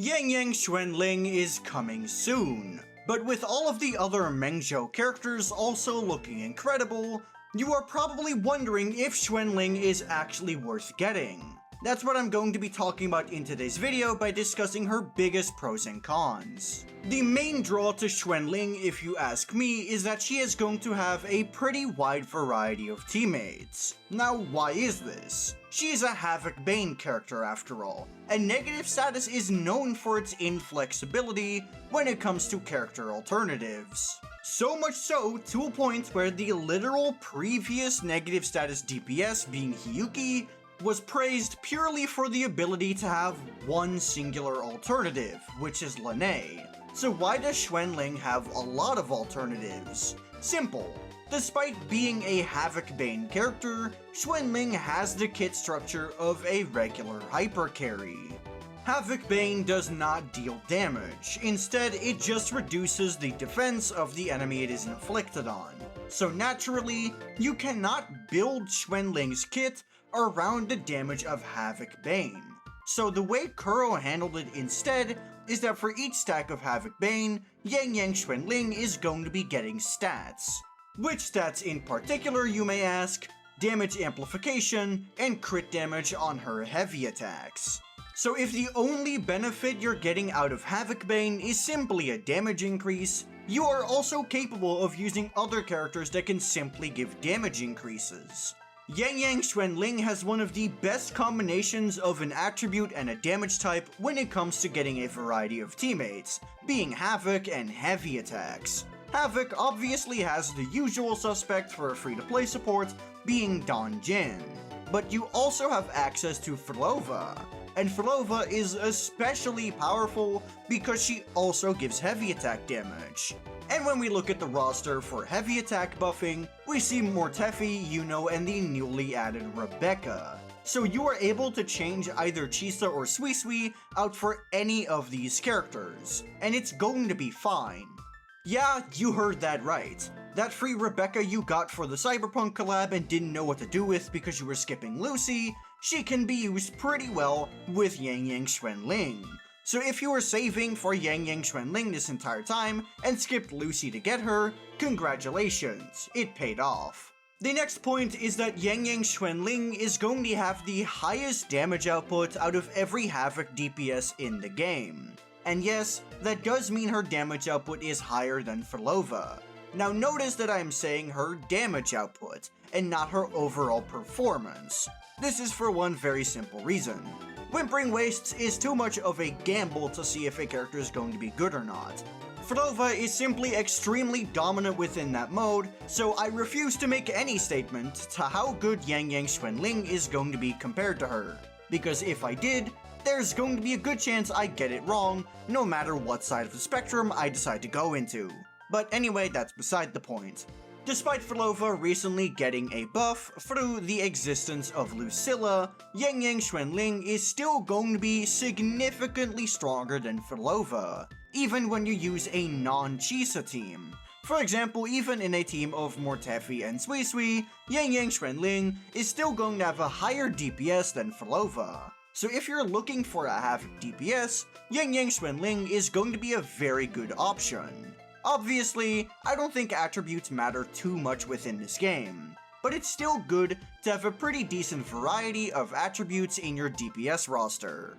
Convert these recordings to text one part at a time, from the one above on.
Yangyang Xuanling is coming soon, but with all of the other Mengzhou characters also looking incredible, you are probably wondering if Xuanling is actually worth getting. That's what I'm going to be talking about in today's video by discussing her biggest pros and cons. The main draw to Xuanling, if you ask me, is that she is going to have a pretty wide variety of teammates. Now, why is this? She is a Havoc Bane character after all, and negative status is known for its inflexibility when it comes to character alternatives. So much so, to a point where the literal previous negative status DPS, being Hiyuki, was praised purely for the ability to have one singular alternative, which is Lene. So why does Xuanling have a lot of alternatives? Simple. Despite being a Havoc Bane character, Xuanling has the kit structure of a regular hyper carry. Havoc Bane does not deal damage, instead it just reduces the defense of the enemy it is inflicted on. So naturally, you cannot build Xuanling's kit around the damage of Havoc Bane. So the way Kuro handled it instead is that for each stack of Havoc Bane, Yangyang Xuanling is going to be getting stats. Which stats in particular, you may ask? Damage amplification and crit damage on her heavy attacks. So if the only benefit you're getting out of Havoc Bane is simply a damage increase, you are also capable of using other characters that can simply give damage increases. Yangyang Xuanling has one of the best combinations of an attribute and a damage type when it comes to getting a variety of teammates, being Havoc and heavy attacks. Havoc obviously has the usual suspect for a free-to-play support, being Don Jin, but you also have access to Thundah, and Thundah is especially powerful because she also gives heavy attack damage. And when we look at the roster for heavy attack buffing, we see Mortefi, Yuno, and the newly added Rebecca. So you are able to change either Chisa or Suisui out for any of these characters, and it's going to be fine. Yeah, you heard that right. That free Rebecca you got for the Cyberpunk collab and didn't know what to do with because you were skipping Lucy, she can be used pretty well with Yangyang Xuanling. So if you were saving for Yangyang Xuanling this entire time and skipped Lucy to get her, congratulations, it paid off. The next point is that Yangyang Xuanling is going to have the highest damage output out of every Havoc DPS in the game. And yes, that does mean her damage output is higher than Thundah. Now notice that I am saying her damage output, and not her overall performance. This is for one very simple reason. Whimpering Wastes is too much of a gamble to see if a character is going to be good or not. Thundah is simply extremely dominant within that mode, so I refuse to make any statement to how good Yangyang Xuanling is going to be compared to her. Because if I did, there's going to be a good chance I get it wrong, no matter what side of the spectrum I decide to go into. But anyway, that's beside the point. Despite Thundah recently getting a buff through the existence of Lucilla, Yangyang Xuanling is still going to be significantly stronger than Thundah, even when you use a non-Chisa team. For example, even in a team of Mortefi and Suisui, Yangyang Xuanling is still going to have a higher DPS than Thundah. So if you're looking for a Havoc DPS, Yangyang Xuanling is going to be a very good option. Obviously, I don't think attributes matter too much within this game, but it's still good to have a pretty decent variety of attributes in your DPS roster.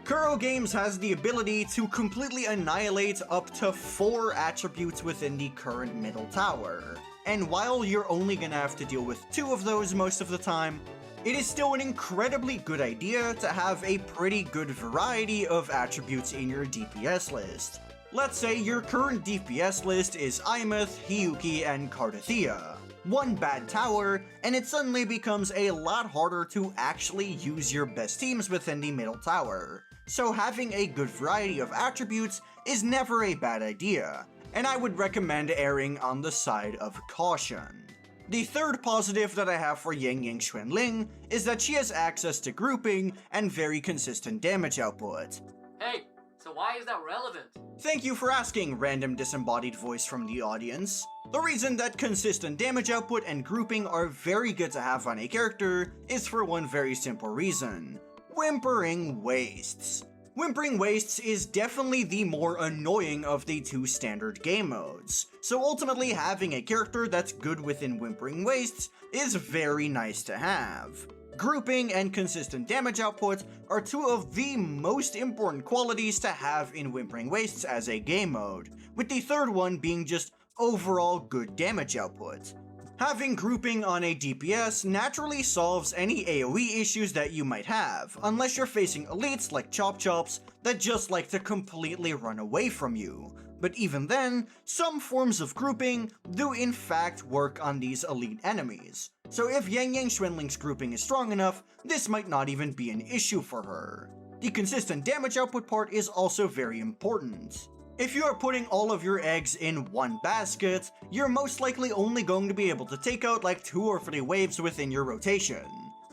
Kuro Games has the ability to completely annihilate up to 4 attributes within the current middle tower, and while you're only gonna have to deal with 2 of those most of the time, it is still an incredibly good idea to have a pretty good variety of attributes in your DPS list. Let's say your current DPS list is Imeth, Hiyuki, and Cardathea. One bad tower, and it suddenly becomes a lot harder to actually use your best teams within the middle tower. So having a good variety of attributes is never a bad idea, and I would recommend erring on the side of caution. The third positive that I have for Yangyang Xuanling is that she has access to grouping and very consistent damage output. Hey, so why is that relevant? Thank you for asking, random disembodied voice from the audience. The reason that consistent damage output and grouping are very good to have on a character is for one very simple reason: Whimpering Wastes. Whimpering Wastes is definitely the more annoying of the two standard game modes, so ultimately having a character that's good within Whimpering Wastes is very nice to have. Grouping and consistent damage output are two of the most important qualities to have in Whimpering Wastes as a game mode, with the third one being just overall good damage output. Having grouping on a DPS naturally solves any AoE issues that you might have, unless you're facing elites like Chop Chops that just like to completely run away from you. But even then, some forms of grouping do in fact work on these elite enemies. So if Yangyang Xuanling's grouping is strong enough, this might not even be an issue for her. The consistent damage output part is also very important. If you are putting all of your eggs in one basket, you're most likely only going to be able to take out like 2 or 3 waves within your rotation.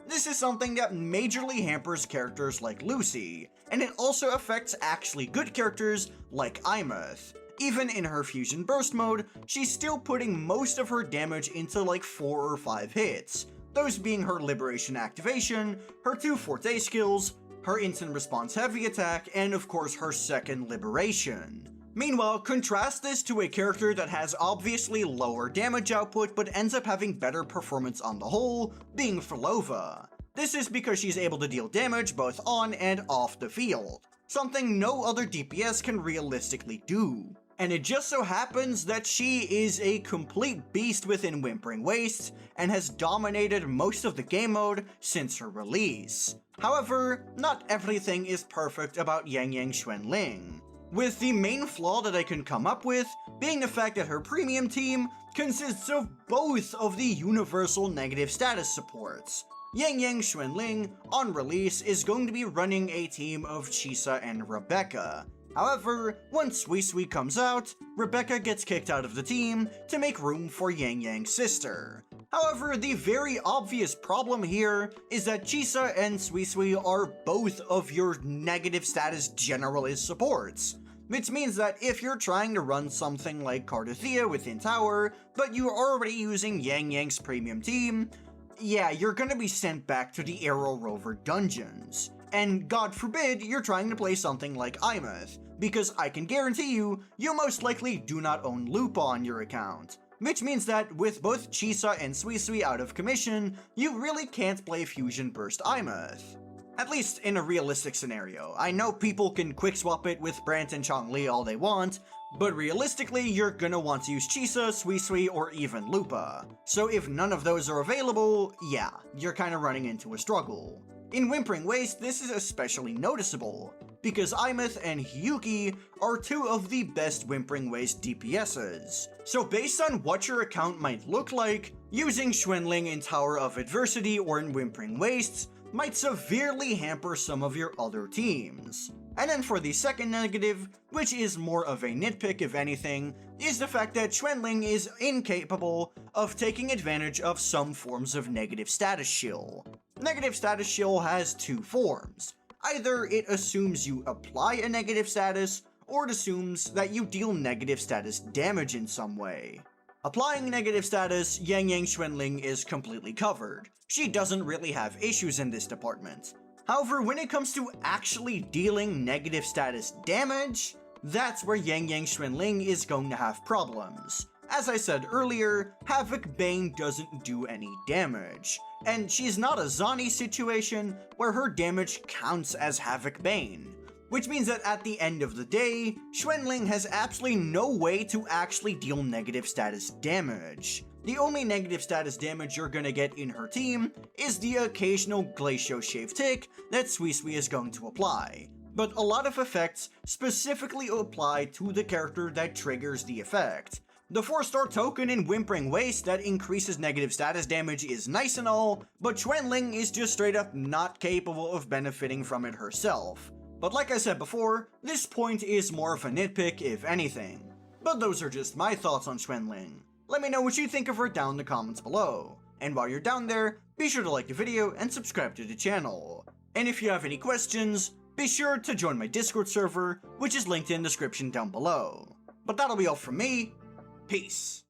This is something that majorly hampers characters like Lucy, and it also affects actually good characters like Imeth. Even in her Fusion Burst mode, she's still putting most of her damage into like 4 or 5 hits, those being her Liberation activation, her 2 Forte skills, her instant response heavy attack, and of course her second Liberation. Meanwhile, contrast this to a character that has obviously lower damage output but ends up having better performance on the whole, being Filova. This is because she's able to deal damage both on and off the field, something no other DPS can realistically do. And it just so happens that she is a complete beast within Whimpering Wastes and has dominated most of the game mode since her release. However, not everything is perfect about Yangyang Xuanling, with the main flaw that I can come up with being the fact that her premium team consists of both of the universal negative status supports. Yangyang Xuanling, on release, is going to be running a team of Chisa and Rebecca. However, once Suisui comes out, Rebecca gets kicked out of the team to make room for Yangyang's sister. However, the very obvious problem here is that Chisa and Suisui are both of your negative status generalist supports, which means that if you're trying to run something like Cardothea within Tower, but you're already using Yangyang's premium team, yeah, you're gonna be sent back to the Arrow Rover dungeons. And God forbid you're trying to play something like Imeth, because I can guarantee you most likely do not own Lupa on your account. Which means that with both Chisa and Suisui out of commission, you really can't play Fusion Burst Imeth. At least in a realistic scenario. I know people can quick swap it with Brant and Changli all they want, but realistically you're gonna want to use Chisa, Suisui, or even Lupa. So if none of those are available, yeah, you're kinda running into a struggle. In Whimpering Waste, this is especially noticeable, because Imeth and Hyuki are 2 of the best Whimpering Waste DPSs. So based on what your account might look like, using Xuanling in Tower of Adversity or in Whimpering Wastes might severely hamper some of your other teams. And then for the second negative, which is more of a nitpick if anything, is the fact that Xuanling is incapable of taking advantage of some forms of negative status shield. Negative status shield has 2 forms. Either it assumes you apply a negative status, or it assumes that you deal negative status damage in some way. Applying negative status, Yangyang Xuanling is completely covered. She doesn't really have issues in this department. However, when it comes to actually dealing negative status damage, that's where Yangyang Xuanling is going to have problems. As I said earlier, Havoc Bane doesn't do any damage, and she's not a Zani situation where her damage counts as Havoc Bane, which means that at the end of the day, Xuanling has absolutely no way to actually deal negative status damage. The only negative status damage you're gonna get in her team is the occasional Glacio Shave Tick that Suisui is going to apply, but a lot of effects specifically apply to the character that triggers the effect. The 4-star token in Whimpering Waste that increases negative status damage is nice and all, but Xuanling is just straight up not capable of benefiting from it herself. But like I said before, this point is more of a nitpick if anything. But those are just my thoughts on Xuanling. Let me know what you think of her down in the comments below. And while you're down there, be sure to like the video and subscribe to the channel. And if you have any questions, be sure to join my Discord server, which is linked in the description down below. But that'll be all from me. Peace.